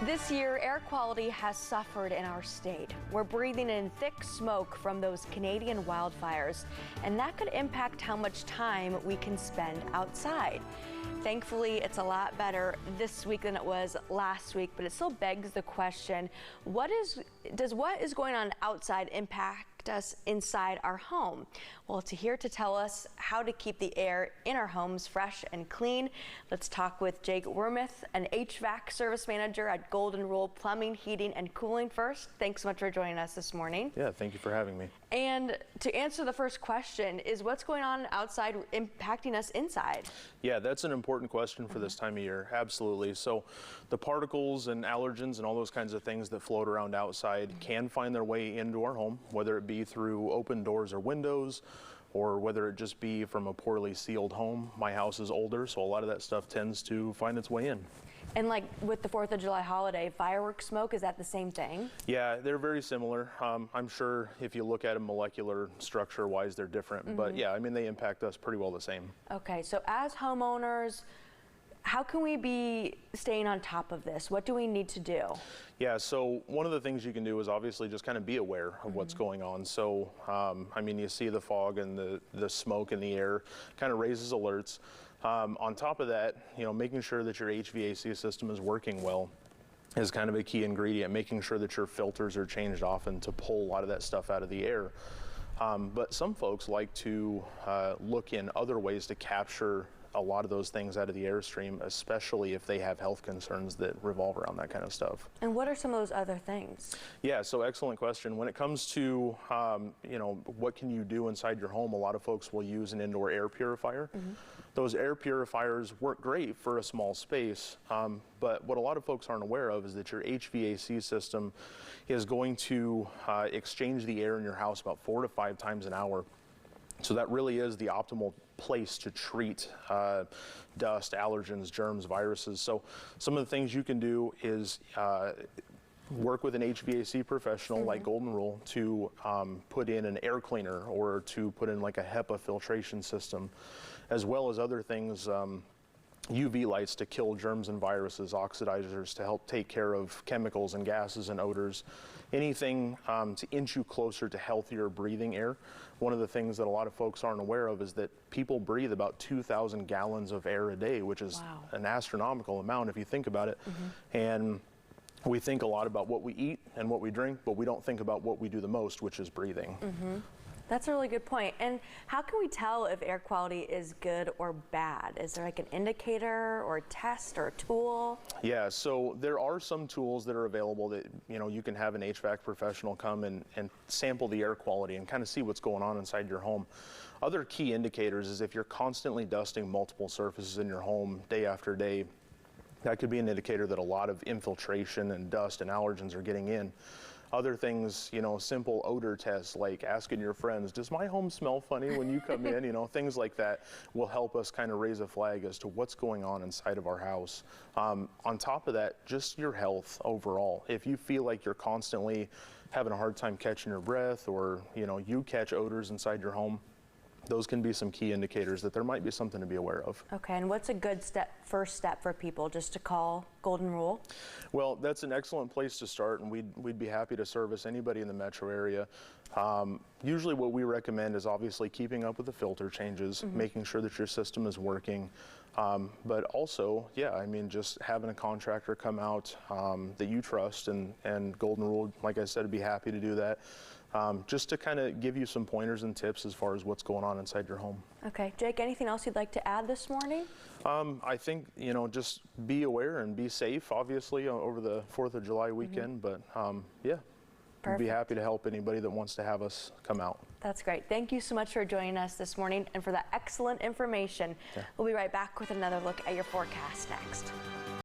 This year, air quality has suffered in our state. We're breathing in thick smoke from those Canadian wildfires, and that could impact how much time we can spend outside. Thankfully, it's a lot better this week than it was last week, but it still begs the question, does what is going on outside impact us inside our home? Well, here to tell us how to keep the air in our homes fresh and clean, let's talk with Jake Wearmouth, an HVAC service manager at Golden Rule Plumbing, Heating, and Cooling. First, thanks so much for joining us this morning. Yeah, thank you for having me. And to answer the first question, is what's going on outside impacting us inside? Yeah, that's an important question for this time of year. Absolutely. So the particles and allergens and all those kinds of things that float around outside can find their way into our home, whether it be through open doors or windows, or whether it just be from a poorly sealed home. My house is older, so a lot of that stuff tends to find its way in. And like with the 4th of July holiday, fireworks smoke, is that the same thing? Yeah, they're very similar. I'm sure if you look at them molecular structure wise, they're different. But yeah, I mean, they impact us pretty well the same. Okay, so as homeowners, how can we be staying on top of this? What do we need to do? Yeah, so one of the things you can do is obviously just kind of be aware of what's going on. So, I mean, you see the fog and the smoke in the air kind of raises alerts. On top of that, you know, making sure that your HVAC system is working well is kind of a key ingredient, making sure that your filters are changed often to pull a lot of that stuff out of the air. But some folks like to look in other ways to capture a lot of those things out of the airstream, especially if they have health concerns that revolve around that kind of stuff. And what are some of those other things? Yeah, so excellent question. When it comes to, you know, what can you do inside your home, a lot of folks will use an indoor air purifier. Those air purifiers work great for a small space, but what a lot of folks aren't aware of is that your HVAC system is going to exchange the air in your house about 4 to 5 times an hour. So that really is the optimal place to treat dust, allergens, germs, viruses. So some of the things you can do is work with an HVAC professional like Golden Rule to put in an air cleaner or to put in like a HEPA filtration system, as well as other things, UV lights to kill germs and viruses, oxidizers to help take care of chemicals and gases and odors, anything to inch you closer to healthier breathing air. One of the things that a lot of folks aren't aware of is that people breathe about 2,000 gallons of air a day, which is an astronomical amount if you think about it. And we think a lot about what we eat and what we drink, but we don't think about what we do the most, which is breathing. That's a really good point. And how can we tell if air quality is good or bad? Is there like an indicator or a test or a tool? Yeah, so there are some tools that are available that, you know, you can have an HVAC professional come and sample the air quality and kind of see what's going on inside your home. Other key indicators is if you're constantly dusting multiple surfaces in your home day after day, that could be an indicator that a lot of infiltration and dust and allergens are getting in. Other things, you know, simple odor tests like asking your friends, does my home smell funny when you come in? You know, things like that will help us kind of raise a flag as to what's going on inside of our house. On top of that, just your health overall. If you feel like you're constantly having a hard time catching your breath, or, you know, you catch odors inside your home, those can be some key indicators that there might be something to be aware of. Okay, and what's a good first step for people, just to call Golden Rule? Well, that's an excellent place to start, and we'd be happy to service anybody in the metro area. Usually what we recommend is obviously keeping up with the filter changes, making sure that your system is working, but also, yeah, I mean, just having a contractor come out that you trust, and Golden Rule, like I said, would be happy to do that. Just to kind of give you some pointers and tips as far as what's going on inside your home. Okay, Jake, anything else you'd like to add this morning? I think, you know, just be aware and be safe, obviously, over the 4th of July weekend, but yeah, we'd be happy to help anybody that wants to have us come out. That's great. Thank you so much for joining us this morning and for that excellent information. We'll be right back with another look at your forecast next.